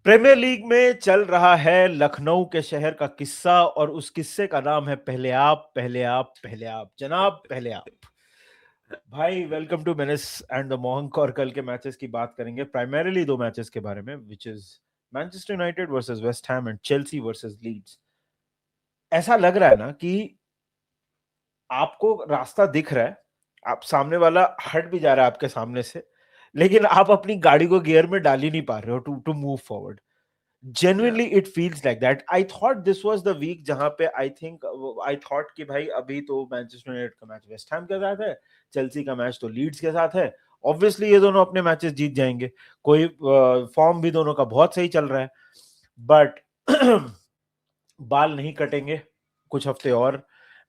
Premiere league में चल रहा है लखनऊ के शहर का किस्सा और उस किस्से का नाम है पहले आप पहले आप पहले आप जनाब पहले आप। भाई वेलकम टू मेनिस एंड द मोहंक। और कल के मैचेस की बात करेंगे, प्राइमरीली दो मैचेस के बारे में, which is Manchester United versus West Ham and Chelsea versus Leeds. ऐसा लग रहा है ना कि आपको रास्ता दिख रहा है, आप सामने वाला हट भी जा रहा है आपके सामने से, लेकिन आप अपनी गाड़ी को गियर में डाल ही नहीं पा रहे हो to move forward. Yeah. Genuinely it feels like that. I thought this was the week जहां पे I thought कि भाई अभी तो मैनचेस्टर यूनाइटेड का मैच वेस्ट हैम के साथ है, चेल्सी का मैच तो लीड्स के साथ है। ऑब्वियसली ये दोनों अपने मैचेस जीत जाएंगे, कोई फॉर्म भी दोनों का बहुत सही चल रहा है, बट बाल नहीं कटेंगे कुछ हफ्ते और।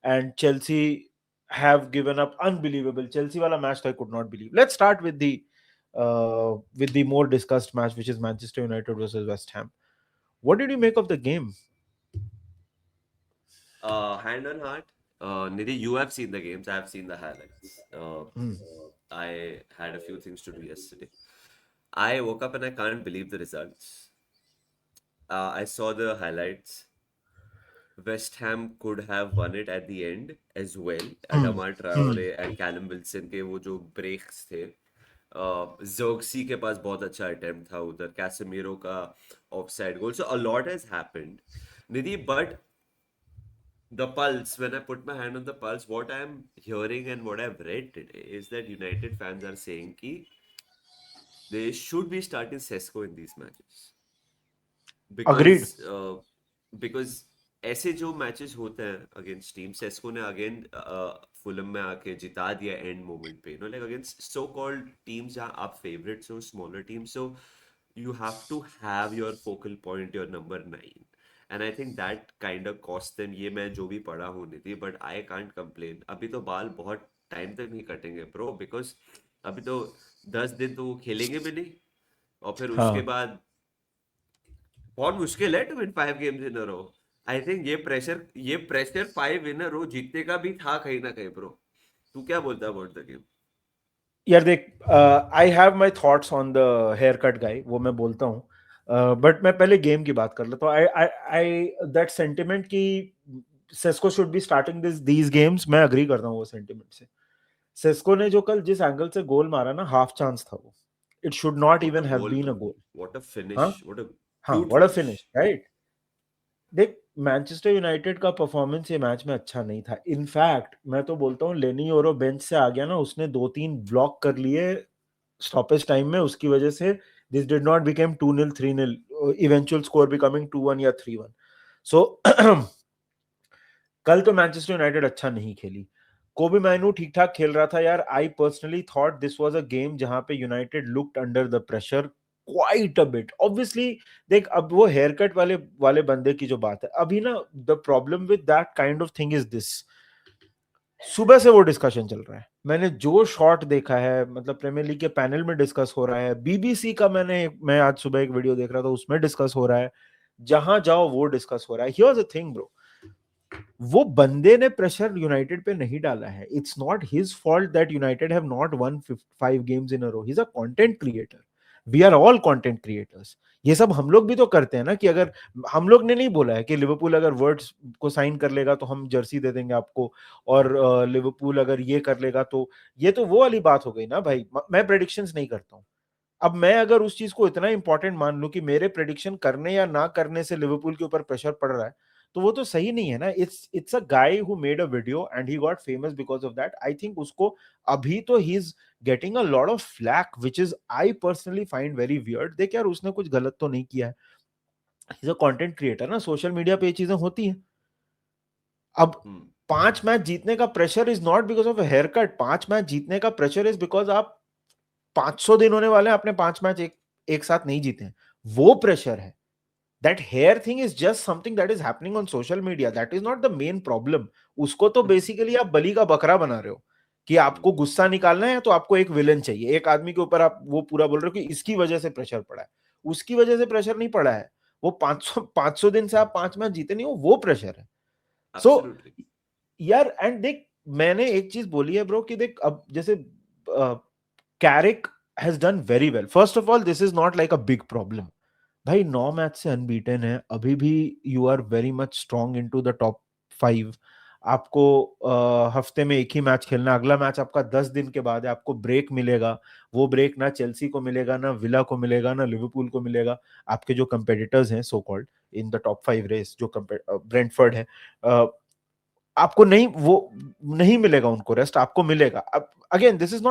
And Chelsea have given up unbelievable. Chelsea वाला मैच तो I could not believe. Let's start with the more discussed match, which is Manchester United versus West Ham. What did you make of the game? Hand on heart, Nidhi, you have seen the games. I have seen the highlights. Hmm. I had a few things to do yesterday. I woke up and I can't believe the results. I saw the highlights. West Ham could have won it at the end as well. Hmm. Adama Hmm. Traore and Callum Wilson के वो जो breaks थे. Zirkzee के पास बहुत अच्छा attempt था उधर. Casemiro का offside goal. So a lot has happened. Nidhi, but the pulse, when I put my hand on the pulse, what I'm hearing and what I've read today is that United fans are saying ki they should be starting Sesko in these matches Agreed. because ऐसे जो matches होते हैं against team, Sesko ने again Fulham में आके जिता दिया end moment पे, like against so called teams जहाँ आप फेवरेट्स हो, smaller teams, so you have to have your focal point, your number 9, and I think that kind of cost them. ये मैं जो भी पढ़ा हूँ निधि, but I can't complain. अभी तो बाल बहुत टाइम तक नहीं कटेंगे ब्रो, बिकॉज अभी तो 10 दिन तो वो खेलेंगे भी नहीं, और फिर उसके हाँ बाद बहुत मुश्किल है to win 5 games in a row. I think ये प्रेशर 5 इन अ रो जीतने का भी था कहीं ना कहीं ब्रो. तू क्या बोलता है अबाउट द गेम? यार देख, I have my thoughts on the haircut guy, वो मैं बोलता हूँ, बट मैं पहले गेम की बात कर लेता हूँ। आई आई आई दैट सेंटिमेंट की Sesko should be starting these games, मैं अग्री करता हूँ वो सेंटिमेंट से। सेस्को ने जो कल जिस एंगल से गोल मारा ना, हाफ चांस था वो। It should not what a even have goal been a bro, goal. What a finish, हाँ व्हाट अ हाँ, cute what a finish. Finish, right. देख, मैनचेस्टर यूनाइटेड का परफॉर्मेंस ये मैच में अच्छा नहीं था। इनफैक्ट मैं तो बोलता हूँ लेनी ओरो बेंच से आ गया ना, उसने 2-3 ब्लॉक कर लिए स्टॉपेज टाइम में, उसकी वजह से this did not become 2-0 3-0, eventual score becoming 2-1 या 3-1। सो कल तो मैनचेस्टर यूनाइटेड अच्छा नहीं खेली। कोबी मैनू ठीक ठाक खेल रहा था यार। I personally thought this was a game जहां पे United looked under the pressure quite a bit. Obviously देख, अब वो हेयर कट वाले वाले बंदे की जो बात है अभी ना, the problem with that kind of thing is this. सुबह से वो डिस्कशन चल रहा है, मैंने जो शॉट देखा है, मतलब प्रीमियर लीग के पैनल में डिस्कस हो रहा है, बीबीसी का मैं आज सुबह एक वीडियो देख रहा था, उसमें डिस्कस हो रहा है, जहां जाओ वो डिस्कस हो रहा है। हियर्स द थिंग ब्रो, वो बंदे ने प्रेशर यूनाइटेड पे नहीं डाला है। It's not his fault that United have not won 5 games in a row. He is a content creator. We are all content creators. ये सब हम लोग भी तो करते हैं ना, कि अगर हम लोग ने नहीं बोला है कि लिवरपूल अगर वर्ड्स को साइन कर लेगा तो हम जर्सी दे देंगे आपको, और लिवरपूल अगर ये कर लेगा तो, ये तो वो वाली बात हो गई ना भाई। मैं प्रेडिक्शंस नहीं करता हूं। अब मैं अगर उस चीज को इतना इंपॉर्टेंट मान लूं कि मेरे प्रेडिक्शन करने या ना करने से लिवरपूल के ऊपर प्रेशर पड़ रहा है, तो वो तो सही नहीं है ना। It's a guy who made a video and he got famous because of that. I think उसको अभी तो he is getting a lot of flak, which is I personally find very weird. देख यार, उसने कुछ गलत तो नहीं किया है, he is a content creator ना, सोशल मीडिया पे ये चीजें होती हैं। अब हम्म. 5 मैच जीतने का pressure is not because of hair cut. 5 match जीतने का प्रेशर इज बिकॉज आप 500 दिन होने वाले हैं, आपने 5 मैच एक साथ नहीं जीते हैं, वो प्रेशर है। That hair thing is just something that is happening on social media, that is not the main problem. उसको तो बेसिकली आप बलि का बकरा बना रहे हो, कि आपको गुस्सा निकालना है तो आपको एक विलन चाहिए, एक आदमी के ऊपर आप वो पूरा बोल रहे हो कि इसकी वजह से प्रेशर पड़ा है। उसकी वजह से प्रेशर नहीं पड़ा है, वो 500 दिन से आप 5 मैच जीते नहीं हो, वो प्रेशर है। So absolutely. यार, एंड देख, मैंने एक चीज बोली है ब्रो, कि देख अब जैसे Carrick has done very well. First of all, this is not like a big problem. भाई 9 मैच से अनबीटन है अभी भी, you are very much strong into the top 5। आपको हफ्ते में एक ही मैच खेलना, अगला मैच आपका 10 दिन के बाद है, आपको ब्रेक मिलेगा। वो ब्रेक ना चेल्सी को मिलेगा, ना विला को मिलेगा, ना लिवरपूल को मिलेगा। आपके जो कंपेटिटर्स हैं so called in the top 5 race, जो ब्रेंटफोर्ड है, आपको नहीं, वो नहीं मिलेगा उनको रेस्ट, आपको मिलेगा। अब again this is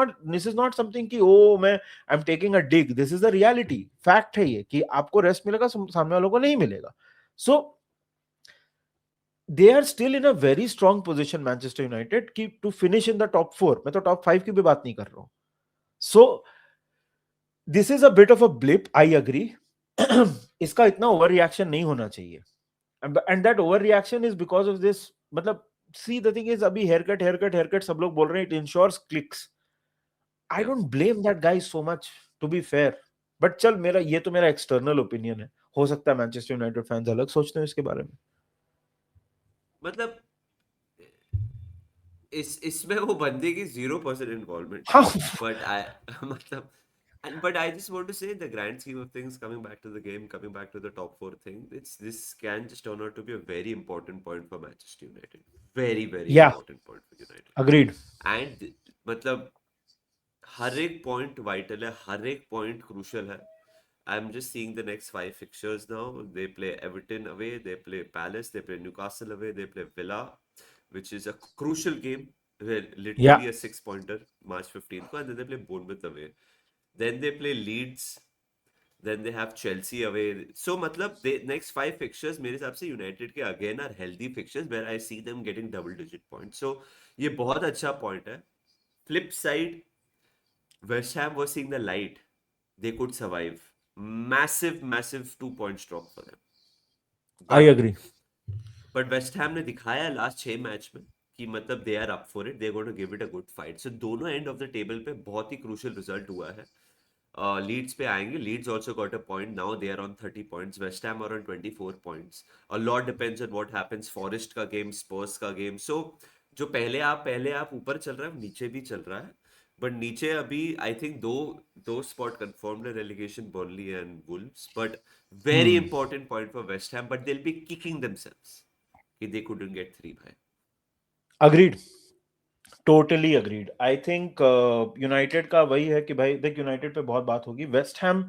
not something कि ओ मैं I am taking a dig, this is the reality, fact है ये कि आपको रेस्ट मिलेगा, सामने वालों को नहीं मिलेगा। So they are still in a very strong position Manchester United की to finish in the top 4। मैं तो टॉप 5 की भी बात नहीं कर रहा हूं। So this is a bit of a blip, I agree. इसका इतना ओवर रिएक्शन नहीं होना चाहिए, and that over reaction is because of this. मतलब सी द थिंग इज, अभी hair cut hair cut hair cut सब लोग बोल रहे हैं, इट इंश्योर्स क्लिक्स। आई या don't blame that guy so much, to be fair. But चल, मेरा ये तो मेरा एक्सटर्नल ओपिनियन है, हो सकता है मैनचेस्टर यूनाइटेड फैंस अलग सोचते हैं इसके बारे में। मतलब इसमें वो बंदे की 0% इन्वॉल्वमेंट हाँ। है, बट आई मतलब and but I just want to say, in the grand scheme of things, coming back to the game, coming back to the top four thing, this can just turn out to be a very important point for Manchester United. Very, very या, important point for United. Agreed. And मतलब हर एक point vital है, हर एक point crucial है। I'm just seeing the next five fixtures now. They play Everton away, they play Palace, they play Newcastle away, they play Villa, which is a crucial game, या, literally a six-pointer, March 15th ko, and then they play Bournemouth away. Then they play Leeds. Then they have Chelsea away. So matlab they next five fixtures मेरे हिसाब से United के again are healthy fixtures where I see them getting double digit points. So ये बहुत अच्छा point है. Flip side, West Ham was seeing the light. They could survive. Massive, massive 2 points drop for them. I But agree. but West Ham ने दिखाया last 6 match में कि मतलब they are up for it, they are going to give it a good fight. So दोनों end of the table पे बहुत ही crucial result हुआ है। लीड्स पे आएंगे, Leeds also got a point, now they are on 30 points, West Ham are on 24 points. A lot depends on what happens, Forest का game, Spurs का game. सो जो पहले आप ऊपर चल रहा है, नीचे भी चल रहा है। बट नीचे अभी आई थिंक दो दो स्पॉट कंफर्म्ड है, relegation Burnley and Wolves. But very hmm, important point for West Ham, but they will be kicking themselves कि they couldn't get three by. Agreed, totally agreed. I think United का वही है कि भाई देख, United पे बहुत बात होगी, West Ham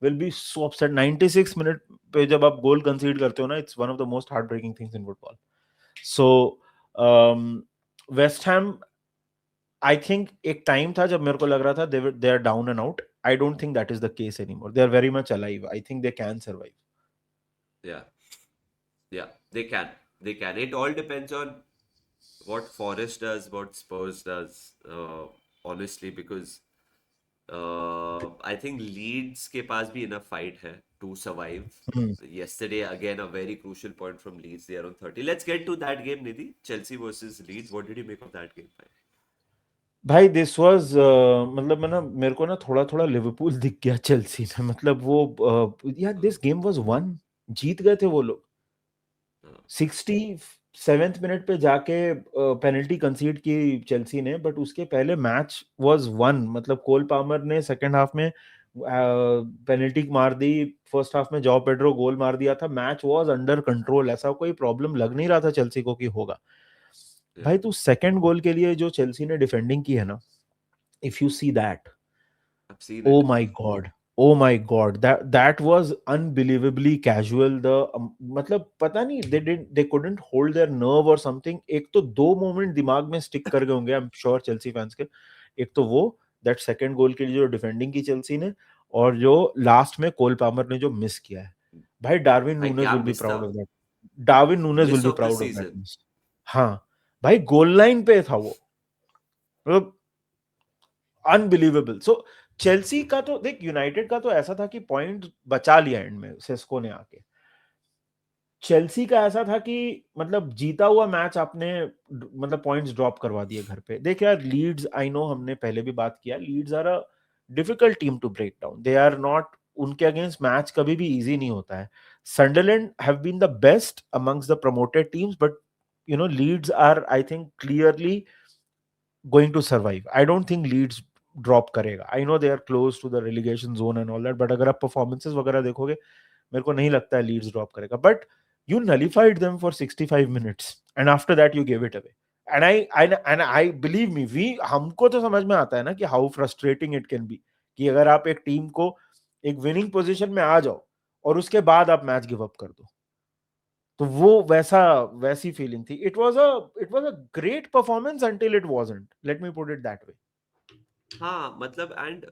will be so upset 96 minute पे जब आप गोल कंसीड करते हो ना, it's one of the most heart breaking things in football. So West Ham, I think एक टाइम था जब मेरे को लग रहा था they are down and out. I don't think that is the case anymore, they are very much alive, I think they can survive. Yeah, yeah, they can. They can. It all depends on what Forest does, what Spurs does, honestly, because I think Leeds के पास भी enough fight है to survive. Yesterday, again, a very crucial point from Leeds. They are on 30. Let's get to that game, Nidhi. Chelsea versus Leeds. What did you make of that game? भाई this was, मतलब मैं ना, मेरे को ना थोड़ा थोड़ा Liverpool दिख गया चेल्सी में। मतलब वो यार, दिस गेम वाज वन, जीत गए थे वो लोग। Uh, 67th मिनट पे जाके पेनल्टी कंसीड की चेल्सी ने, बट उसके पहले मैच वाज वन। मतलब कोल पामर ने सेकंड हाफ में पेनल्टी मार दी, फर्स्ट हाफ में जॉ पेड्रो गोल मार दिया था, मैच वाज अंडर कंट्रोल, ऐसा कोई प्रॉब्लम लग नहीं रहा था चेल्सी को कि होगा। yeah, भाई तू सेकंड गोल के लिए जो चेल्सी ने डिफेंडिंग की है ना, if you see that, I've seen oh it. my god, oh my god, that was unbelievably casual, the मतलब पता नहीं, they couldn't hold their nerve or something। एक तो दो मोमेंट दिमाग में स्टिक कर गए होंगे I am sure Chelsea fans के। एक तो वो दैट सेकंड गोल के लिए जो डिफेंडिंग की चेल्सी ने, और जो लास्ट में कोल पामर ने जो मिस किया है। भाई डार्विन भाई नूनेज क्या विल बी मिस था? Proud of that, Darwin Nunez will miss be of the proud of that season. Miss. हाँ भाई, गोल लाइन पे था वो, मतलब अनबिलीवेबल। सो चेल्सी का तो देख, यूनाइटेड का तो ऐसा था कि पॉइंट बचा लिया एंड में सेस्को ने आके। चेल्सी का ऐसा था कि मतलब जीता हुआ मैच आपने, मतलब पॉइंट्स ड्रॉप करवा दिए घर पे। देख यार, लीड्स, आई नो हमने पहले भी बात किया, Leeds are a difficult team to break down, they are not, उनके अगेंस्ट मैच कभी भी इजी नहीं होता है। Sunderland have been the best amongst the promoted teams, but you know Leeds are, I think, clearly going to survive. I don't think Leeds drop करेगा। I know they are close to the relegation zone and all that, but अगर आप performances वगैरह देखोगे, मेरे को नहीं लगता है लीड्स ड्रॉप करेगा, but you nullified them for 65 minutes and after that you gave it away. And I believe me, we हमको तो समझ में आता है ना कि how frustrating it can be कि अगर आप एक टीम को एक विनिंग पोजीशन में आ जाओ और उसके बाद आप मैच गिव अप कर दो, तो वो वैसी फीलिंग थी. It was a great performance until it wasn't, let me put it that way. हाँ मतलब एंड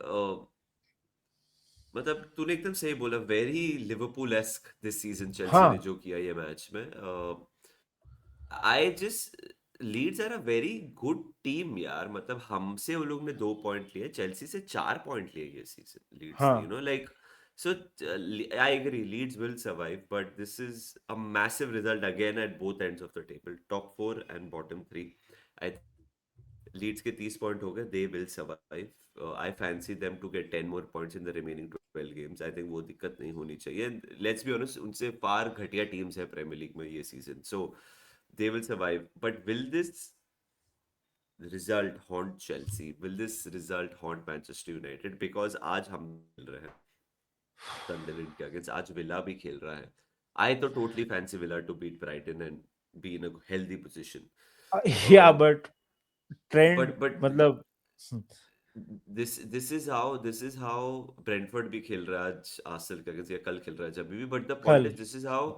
मतलब तूने एकदम सही बोला, very Liverpool ask this season Chelsea ने हाँ जो किया ये मैच में. I just Leeds are a very good team यार. मतलब हमसे वो लोग ने 2 पॉइंट लिए, चेल्सी से 4 पॉइंट लिए ये सीजन लीड्स ने, हाँ. Like. So I agree, Leeds will survive, but this is a massive result again at both ends of the table, top four and bottom three. I think Leeds के 30 point हो गए, they will survive. I fancy them to get 10 more points in the remaining 12 games. I think वो दिक्कत नहीं होनी चाहिए. Let's be honest, उनसे फार घटिया टीम्स है प्रीमियर लीग में ये season. So they will survive, but will this result haunt Chelsea? Will this result haunt Manchester United? Because आज हम खेल रहे हैं सनडरलैंड के अगेंस्ट, आज विला भी खेल रहा है. आई तो totally fancy Villa to beat Brighton and be in a healthy position. या बट ट्रेंड बट मतलब दिस इज हाउ ब्रेंटफोर्ड भी खेल रहा है आज आर्सेनल के अगेंस्ट, या कल खेल रहा है जब भी. बट द पॉइंट कल. Is this is how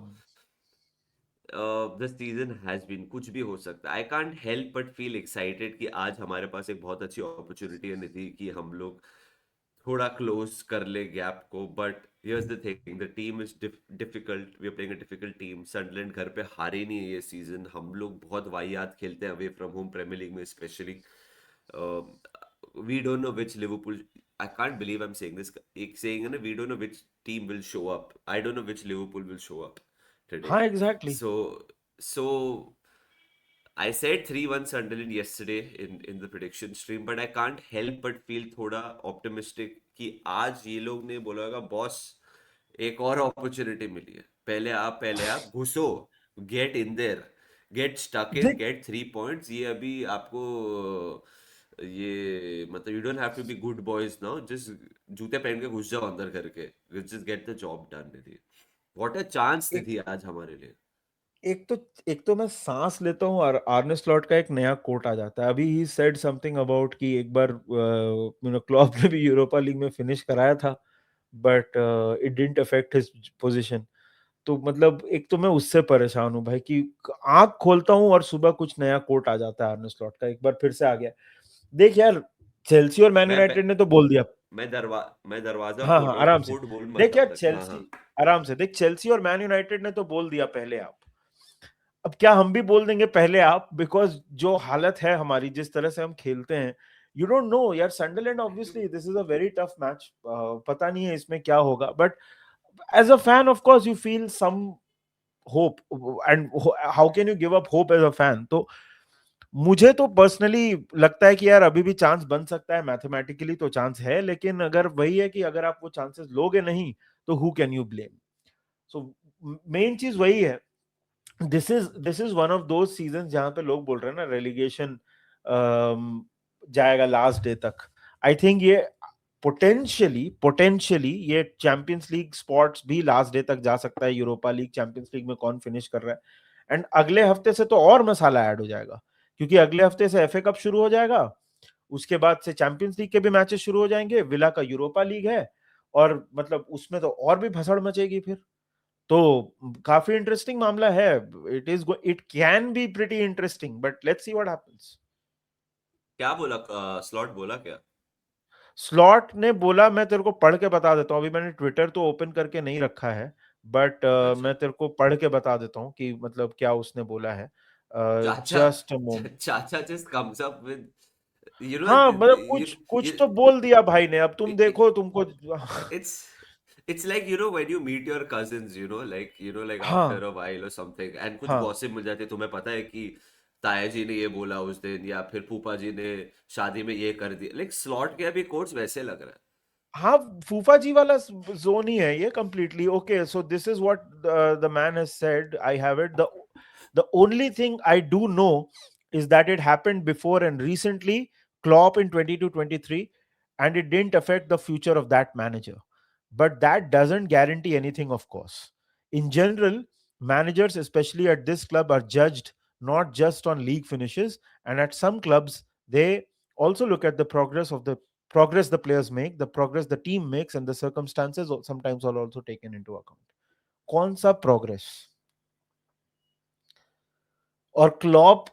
the season has been. कुछ भी हो सकता है. I can't help but feel excited कि आज हमारे पास एक बहुत अच्छी अपॉर्चुनिटी है निधि कि हम लोग थोड़ा क्लोज कर ले गैप को. But here's the thing, the team is difficult. We are playing a difficult team. Sunderland घर पे हारे नहीं है ये सीजन. हम लोग बहुत वाहियात खेलते हैं away from home premier league में specially. We don't know which Liverpool. I can't believe I'm saying this. एक saying है ना, we don't know which team will show up. I don't know which Liverpool will show up today. हाँ exactly. So I said 3-1 Sunderland yesterday in the prediction stream, but I can't help but feel थोड़ा optimistic कि आज ये लोग ने बोला होगा boss एक और अपॉर्चुनिटी मिली है, पहले आप घुसो, get in there, get stuck in, देख गेट 3 पॉइंट्स. ये अभी आपको ये मतलब you don't have to be good boys now. Just जूते पहन के घुस जाओ अंदर करके. Just get the job done Nidhi. What a chance एक निधि आज हमारे लिए. एक तो एक तो मैं सांस लेता हूँ और आर्ने स्लॉट का एक नया कोट आ जाता है. अभी ही सेड समथिंग अबाउट कि एक बार क्लॉप ने भी यूरोपा लीग में फिनिश कराया था but it didn't affect his position. तो मतलब एक तो मैं उससे परेशान हूँ भाई कि आंख खोलता हूँ और सुबह कुछ नया कोट आ जाता है आर्ने स्लॉट का. एक बार फिर से आ गया. देख यार, चेल्सी और मैन मैं यूनाइटेड ने तो बोल दिया. मैं दरवाजा हाँ खोल हाँ रहा हूँ, तू आराम से. फूड बोल मत देख तब यार तक. हाँ हाँ. चेल्सी, आराम से देख, चेल्सी और मैन यूनाइटेड ने तो बोल दिया पहले आप. अब क्या हम भी बोल देंगे पहले आप? बिकॉज जो हालत है हमारी, जिस तरह से हम खेलते हैं, यू डोंट नो यार. Sunderland obviously this is a very tough match. पता नहीं है इसमें क्या होगा, but as a fan of course you feel some hope. And how can you give up hope as a fan? तो मुझे तो पर्सनली लगता है कि यार अभी भी चांस बन सकता है. मैथमेटिकली तो चांस है, लेकिन अगर वही है कि अगर आप वो चांसेस लोगे नहीं तो who can you blame? So main चीज वही है. This is one of those season जहां पे लोग बोल रहे हैं ना रेलिगेशन जाएगा लास्ट डे तक. आई थिंक ये पोटेंशियली ये चैंपियंस लीग स्पॉट्स भी लास्ट डे तक जा सकता है. यूरोपा लीग, चैंपियंस लीग में कौन फिनिश कर रहा है, एंड अगले हफ्ते से तो और मसाला ऐड हो जाएगा क्योंकि अगले हफ्ते से एफए कप शुरू हो जाएगा. उसके बाद से चैंपियंस लीग के भी मैचेस शुरू हो जाएंगे. विला का यूरोपा लीग है और मतलब उसमें तो और भी भसड़ मचेगी फिर. तो काफी इंटरेस्टिंग मामला है. It can be pretty interesting but let's see what happens. क्या बोला स्लॉट बोला क्या? स्लॉट ने बोला, मैं तेरे को पढ़ के बता देता हूँ. अभी मैंने ट्विटर तो ओपन करके नहीं रखा है, बट अच्छा. मैं तेरे को पढ़ के बता देता हूँ कि मतलब क्या उसने बोला है. चाचा जस्ट अ मोमेंट. चाचा just comes up with, you know, हाँ मतलब you, कुछ कुछ you, तो बोल दिया भाई ने. अब तुम it, देखो तुमको. it's it's like, you know, when you meet your cousins, like after हाँ a while or something, and कुछ हाँ गॉसिप मिल जाती है. तुम्हें पता है कि ताया जी ने ये बोला उस दिन, या फिर फूफा जी ने शादी में ये कर दिया. लाइक स्लॉट के अभी कोट्स वैसे लग रहा हाँ, फूफा जी वाला जोन ही है ये completely. Okay, so this is what the man has said. I have it. The only thing I do know is that it happened before and recently Klopp in 22-23 and it didn't affect the future of that manager. but that doesn't guarantee anything, of course. In general, managers, especially at this club, are judged not just on league finishes, and at some clubs, they also look at the progress the players make, the progress the team makes, and the circumstances sometimes are also taken into account. कौन सा progress? और Klopp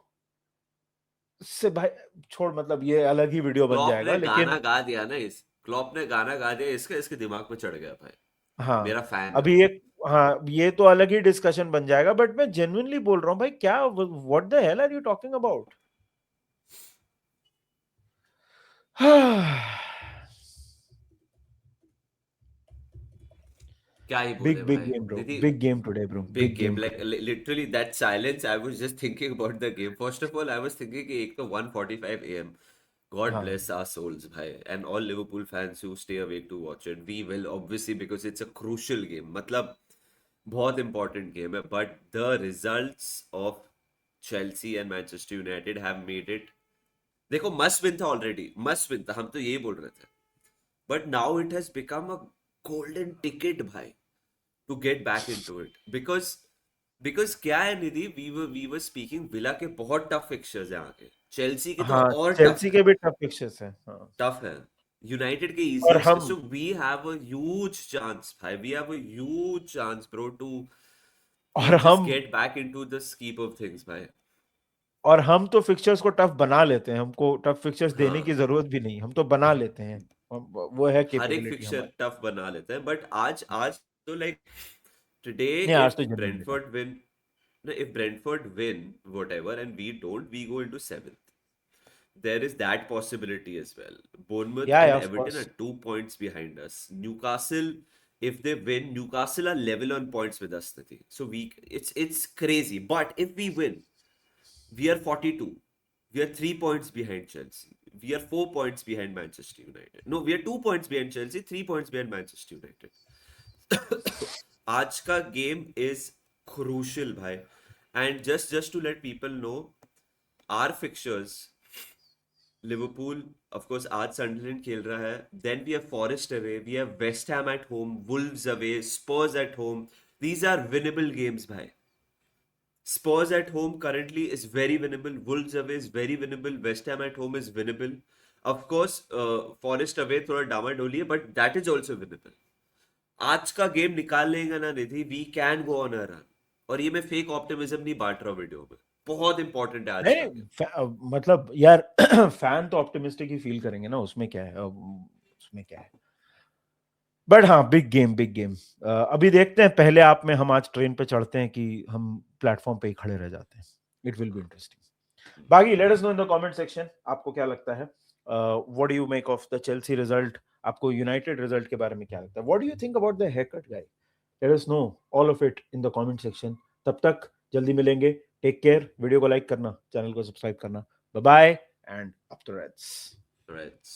से भाई छोड़, मतलब ये अलग ही video बन क्लॉप जाएगा, ने लेकिन गाना गा दिया ना, इस क्लॉप ने गाना गा दिया इसका, इसके दिमाग में चढ़ गया भाई। हाँ मेरा फैन है अभी वो। एक, हाँ ये तो अलग ही डिस्कशन बन जाएगा, बट मैं जेन्युइनली बोल रहा हूँ भाई, क्या what the hell are you talking about? क्या ही बोले Big भाई game, bro. Nidhi. Big game today, bro. Big Big game, game like today. Literally that silence, I was just thinking about the game. First of all I was thinking कि एक तो 1:45 AM, God हाँ bless our souls, bhai, and all Liverpool fans who stay awake to watch it. We will obviously, because it's a crucial game. मतलब बहुत important game है, but the results of Chelsea and Manchester United have made it. देखो must win था already, must win था, हम तो यही बोल रहे थे, but now it has become a golden ticket, भाई, to get back into it, because क्या है निधि, we were speaking, विला के बहुत टफ फिक्चर्स हैं आगे, चेल्सी के तो हाँ, और टफ चेल्सी है, के भी टफ फिक्चर्स हैं, हाँ। टफ है, यूनाइटेड के और इजीएस्ट है, हम so we have a huge chance भाई, we have a huge chance bro to और just हम get back into the scheme of things भाई। और हम तो फिक्चर्स को टफ बना लेते हैं, हमको टफ फिक्चर्स देने की हाँ, जरूरत भी नहीं, हम तो बना लेते हैं। वो है हर एक कैपेबिलिटी फिक्चर हमारी। टफ बना लेते हैं, बट आज आज तो लाइक टुडे, नहीं, आज if तो genuinely tough. Brentford win, no, if Brentford win whatever and we don't, we go into seventh. There is that possibility as well. Bournemouth या and of Everton are course. 2 points behind us. Newcastle, if they win, Newcastle are level on points with us, Niti. So it's crazy. But if we win, we are 42. We are 3 points behind Chelsea. We are 4 points behind Manchester United. No, we are 2 points behind Chelsea, 3 points behind Manchester United. आज का game is crucial, bhai. And just to let people know, our fixtures, Liverpool of course आज Sunderland खेल रहा है, then we have Forest away, we have West Ham at home, Wolves away, Spurs at home, these are winnable games भाई। Spurs at home currently is very winnable, Wolves away is very winnable, West Ham at home is winnable, of course Forest away थोड़ा डामाडोली है, but that is also winnable. आज का game निकाल लेंगे ना निधि, we can go on a run. और ये मैं फेक ऑप्टिमिज्म नहीं बांट रहा हूँ वीडियो में, बहुत इंपॉर्टेंट है आज का नहीं, गेम। मतलब यार फैन तो ऑप्टिमिस्टिक ही फील करेंगे ना, उसमें क्या है, उसमें क्या है। बट हाँ, बिग गेम, बिग गेम। अभी देखते हैं पहले आप में, हम आज ट्रेन पे चढ़ते हैं कि हम प्लेटफॉर्म पे ही खड़े रह जाते हैं। It will be interesting. बाकी let us know in the comment section, आपको क्या लगता है, what do you make of the Chelsea result, आपको यूनाइटेड रिजल्ट के बारे में क्या लगता है, what do you think about the haircut guy? Let us know all of it in the comment section. तब तक जल्दी मिलेंगे, टेक केयर, वीडियो को लाइक करना, चैनल को सब्सक्राइब करना, bye bye and up to Reds. Reds.